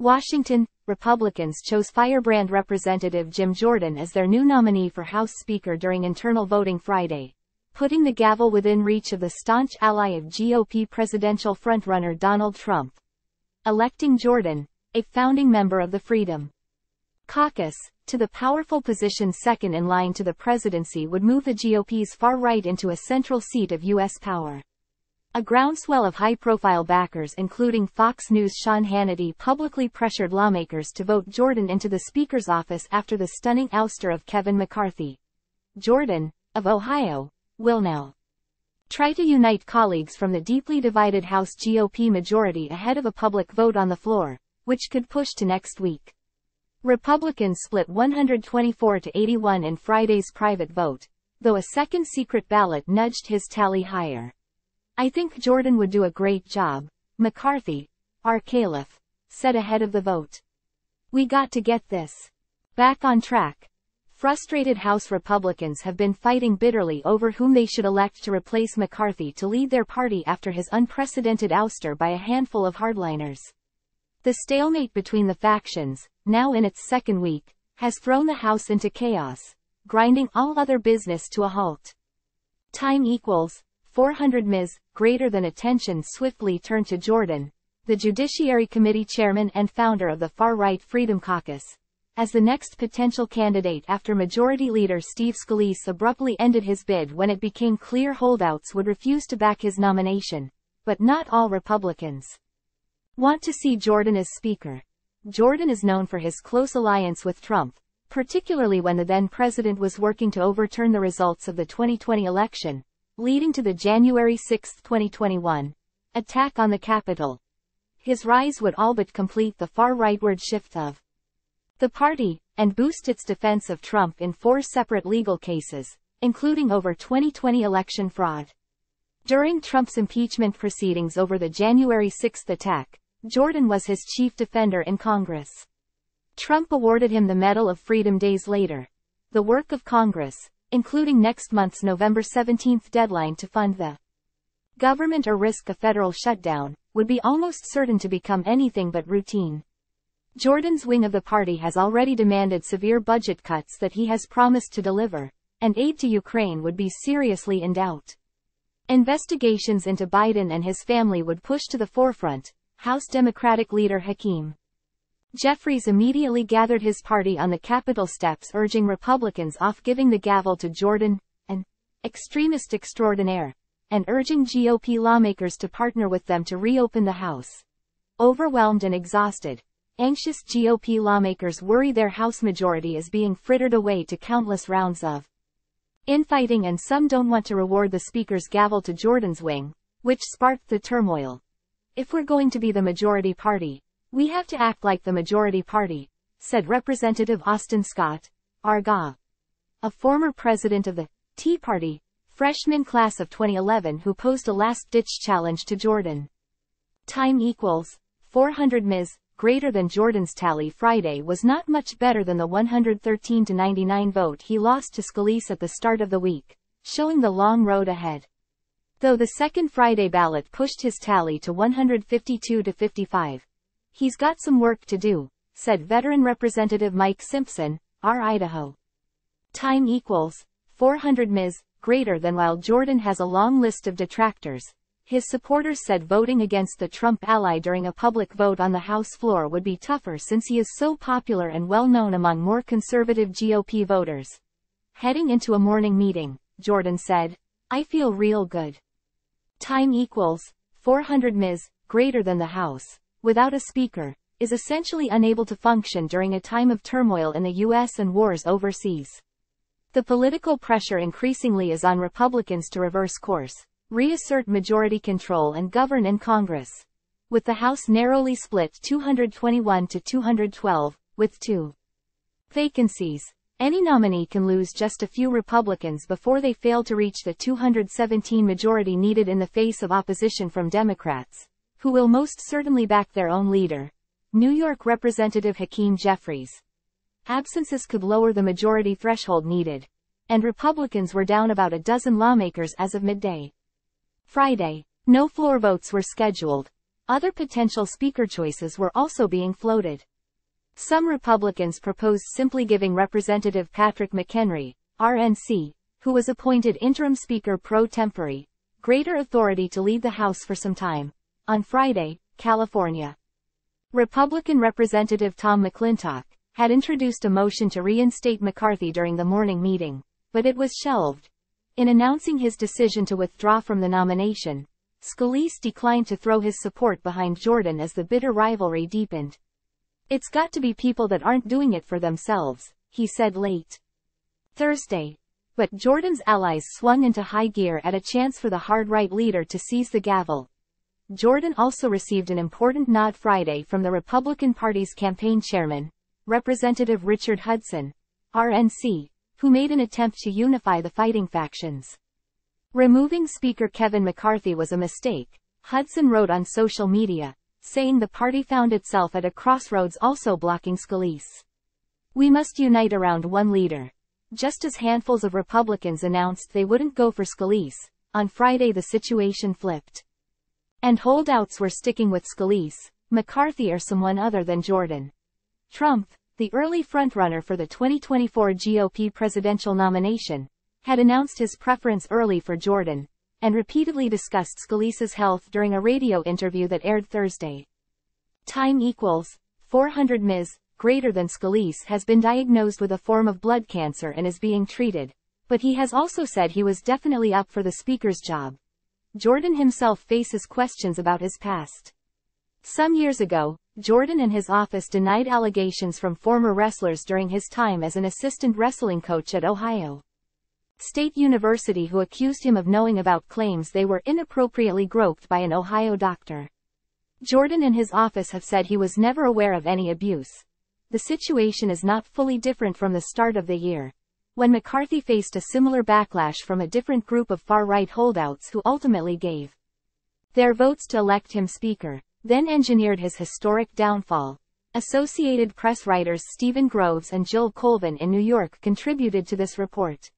Washington, Republicans chose firebrand Representative Jim Jordan as their new nominee for House Speaker during internal voting Friday, putting the gavel within reach of the staunch ally of GOP presidential frontrunner Donald Trump. Electing Jordan, a founding member of the Freedom Caucus, to the powerful position second in line to the presidency would move the GOP's far right into a central seat of U.S. power. A groundswell of high-profile backers including Fox News' Sean Hannity publicly pressured lawmakers to vote Jordan into the Speaker's office after the stunning ouster of Kevin McCarthy. Jordan, of Ohio, will now try to unite colleagues from the deeply divided House GOP majority ahead of a public vote on the floor, which could push to next week. Republicans split 124 to 81 in Friday's private vote, though a second secret ballot nudged his tally higher. "I think Jordan would do a great job," McCarthy, our caliph, said ahead of the vote. "We got to get this back on track." Frustrated House Republicans have been fighting bitterly over whom they should elect to replace McCarthy to lead their party after his unprecedented ouster by a handful of hardliners. The stalemate between the factions, now in its second week, has thrown the House into chaos, grinding all other business to a halt. Time equals 400 Ms. Greater than attention swiftly turned to Jordan, the Judiciary Committee chairman and founder of the far-right Freedom Caucus, as the next potential candidate after Majority Leader Steve Scalise abruptly ended his bid when it became clear holdouts would refuse to back his nomination. But not all Republicans want to see Jordan as Speaker. Jordan is known for his close alliance with Trump, particularly when the then-president was working to overturn the results of the 2020 election, leading to the January 6, 2021, attack on the Capitol. His rise would all but complete the far-rightward shift of the party, and boost its defense of Trump in 4 separate legal cases, including over 2020 election fraud. During Trump's impeachment proceedings over the January 6 attack, Jordan was his chief defender in Congress. Trump awarded him the Medal of Freedom days later. The work of Congress, including next month's November 17 deadline to fund the government or risk a federal shutdown, would be almost certain to become anything but routine. Jordan's wing of the party has already demanded severe budget cuts that he has promised to deliver, and aid to Ukraine would be seriously in doubt. Investigations into Biden and his family would push to the forefront. House Democratic leader Hakeem Jeffries immediately gathered his party on the Capitol steps urging Republicans off giving the gavel to Jordan, an extremist extraordinaire, and urging GOP lawmakers to partner with them to reopen the House. Overwhelmed and exhausted, anxious GOP lawmakers worry their House majority is being frittered away to countless rounds of infighting, and some don't want to reward the Speaker's gavel to Jordan's wing, which sparked the turmoil. "If we're going to be the majority party, we have to act like the majority party," said Representative Austin Scott, our GOP, a former president of the Tea Party freshman class of 2011 who posed a last-ditch challenge to Jordan. Time equals 400 Ms. Greater than Jordan's tally Friday was not much better than the 113 to 99 vote he lost to Scalise at the start of the week, showing the long road ahead. Though the second Friday ballot pushed his tally to 152 to 55. "He's got some work to do," said veteran Representative Mike Simpson, our Idaho. Time equals 400 Ms. Greater than. While Jordan has a long list of detractors, his supporters said voting against the Trump ally during a public vote on the House floor would be tougher since he is so popular and well known among more conservative GOP voters. Heading into a morning meeting, Jordan said, "I feel real good." Time equals 400 Ms. Greater than. The House, without a speaker, is essentially unable to function during a time of turmoil in the U.S. and wars overseas. The political pressure increasingly is on Republicans to reverse course, reassert majority control and govern in Congress. With the House narrowly split 221 to 212, with 2 vacancies, any nominee can lose just a few Republicans before they fail to reach the 217 majority needed in the face of opposition from Democrats, who will most certainly back their own leader, New York Representative Hakeem Jeffries. Absences could lower the majority threshold needed, and Republicans were down about a dozen lawmakers as of midday Friday. No floor votes were scheduled. Other potential speaker choices were also being floated. Some Republicans proposed simply giving Representative Patrick McHenry, RNC, who was appointed interim Speaker pro tempore, greater authority to lead the House for some time. On Friday, California Republican Representative Tom McClintock had introduced a motion to reinstate McCarthy during the morning meeting, but it was shelved. In announcing his decision to withdraw from the nomination, Scalise declined to throw his support behind Jordan as the bitter rivalry deepened. "It's got to be people that aren't doing it for themselves," he said late Thursday. But Jordan's allies swung into high gear at a chance for the hard-right leader to seize the gavel. Jordan also received an important nod Friday from the Republican Party's campaign chairman, Representative Richard Hudson, RNC, who made an attempt to unify the fighting factions. Removing Speaker Kevin McCarthy was a mistake, Hudson wrote on social media, saying the party found itself at a crossroads also blocking Scalise. "We must unite around one leader." Just as handfuls of Republicans announced they wouldn't go for Scalise, on Friday the situation flipped. And holdouts were sticking with Scalise, McCarthy or someone other than Jordan. Trump, the early frontrunner for the 2024 GOP presidential nomination, had announced his preference early for Jordan, and repeatedly discussed Scalise's health during a radio interview that aired Thursday. Time equals 400 Ms. Greater than Scalise has been diagnosed with a form of blood cancer and is being treated, but he has also said he was definitely up for the speaker's job. Jordan himself faces questions about his past. Some years ago, Jordan and his office denied allegations from former wrestlers during his time as an assistant wrestling coach at Ohio State University who accused him of knowing about claims they were inappropriately groped by an Ohio doctor. Jordan and his office have said he was never aware of any abuse. The situation is not fully different from the start of the year, when McCarthy faced a similar backlash from a different group of far-right holdouts who ultimately gave their votes to elect him Speaker, then engineered his historic downfall. Associated Press writers Stephen Groves and Jill Colvin in New York contributed to this report.